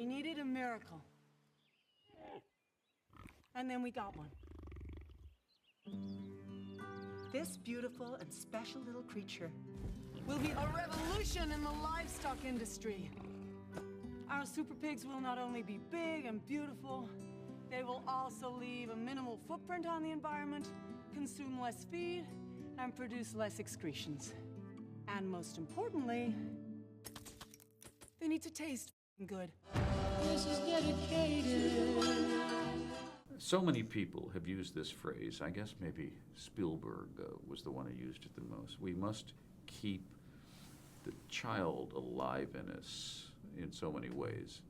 We needed a miracle. And then we got one. This beautiful and special little creature will be a revolution in the livestock industry. Our super pigs will not only be big and beautiful, they will also leave a minimal footprint on the environment, consume less feed, and produce less excretions. And most importantly, they need to taste good. This is dedicated. So many people have used this phrase. I guess maybe Spielberg was the one who used it the most. We must keep the child alive in us in so many ways.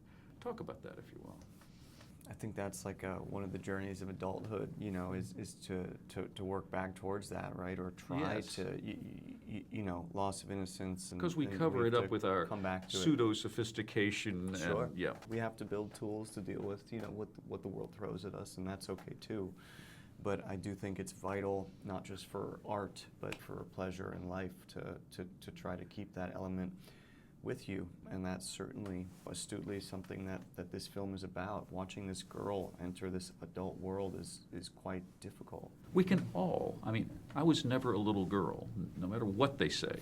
Talk about that, if you will. I think that's like one of the journeys of adulthood, you know, is to work back towards that, right? Or try Yes. to, you know, loss of innocence. Because we cover it up with our pseudo-sophistication. Sure. And, yeah. We have to build tools to deal with, you know, what the world throws at us, and that's okay too. But I do think it's vital, not just for art, but for pleasure in life, to try to keep that element with you, and that's certainly astutely something that this film is about. Watching this girl enter this adult world is quite difficult. We can all, I mean, I was never a little girl, no matter what they say,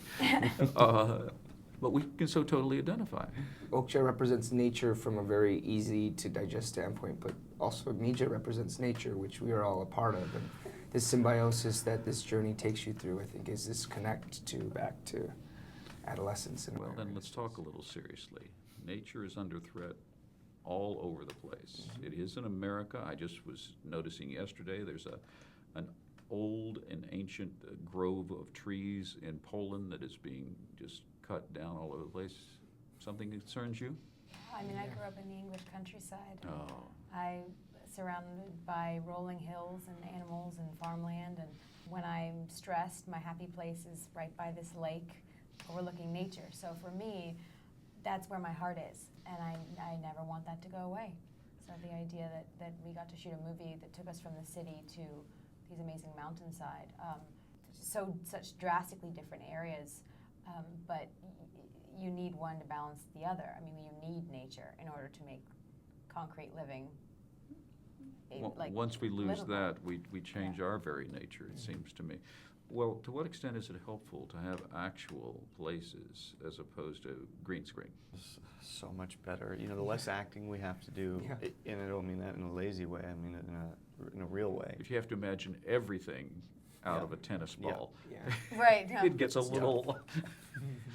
but we can so totally identify. Okja represents nature from a very easy to digest standpoint, but also Mija represents nature, which we are all a part of. And this symbiosis that this journey takes you through, I think, is this connect to back to adolescence. And Well, then let's talk a little seriously. Nature is under threat all over the place. Mm-hmm. It is in America. I just was noticing yesterday there's an old and ancient grove of trees in Poland that is being just cut down all over the place. Something that concerns you? I mean, I grew up in the English countryside. Oh. I'm surrounded by rolling hills and animals and farmland, and when I'm stressed, my happy place is right by this lake overlooking nature. So for me, that's where my heart is, and I never want that to go away. So the idea that we got to shoot a movie that took us from the city to these amazing mountainside, such drastically different areas, but you need one to balance the other. I mean, you need nature in order to make concrete living Once we lose livable. that, we change our very nature, it seems to me. Well, to what extent is it helpful to have actual places as opposed to green screen? So much better. You know, the less acting we have to do, and I don't mean that in a lazy way, I mean it in a real way. If you have to imagine everything out of a tennis ball, Right. No. it gets a little...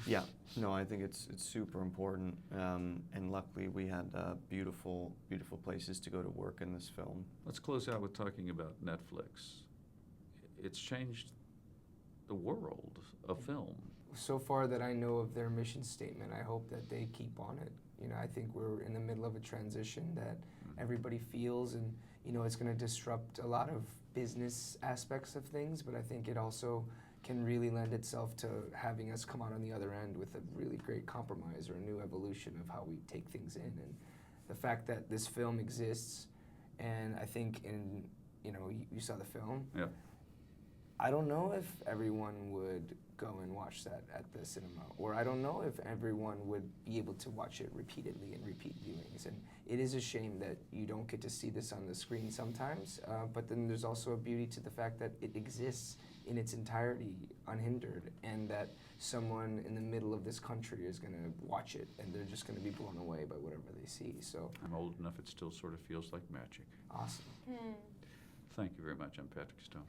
Yeah, no, I think it's super important, and luckily we had beautiful places to go to work in this film. Let's close out with talking about Netflix. It's changed the world of film. So far that I know of their mission statement, I hope that they keep on it. You know, I think we're in the middle of a transition that everybody feels, and you know, it's going to disrupt a lot of business aspects of things, but I think it also can really lend itself to having us come out on the other end with a really great compromise or a new evolution of how we take things in. And the fact that this film exists, and I think you know, you saw the film. Yeah. I don't know if everyone would go and watch that at the cinema, or I don't know if everyone would be able to watch it repeatedly in repeat viewings. And it is a shame that you don't get to see this on the screen sometimes, but then there's also a beauty to the fact that it exists in its entirety, unhindered, and that someone in the middle of this country is going to watch it, and they're just going to be blown away by whatever they see. So I'm old enough it still sort of feels like magic. awesome. Thank you very much. I'm Patrick Stoner.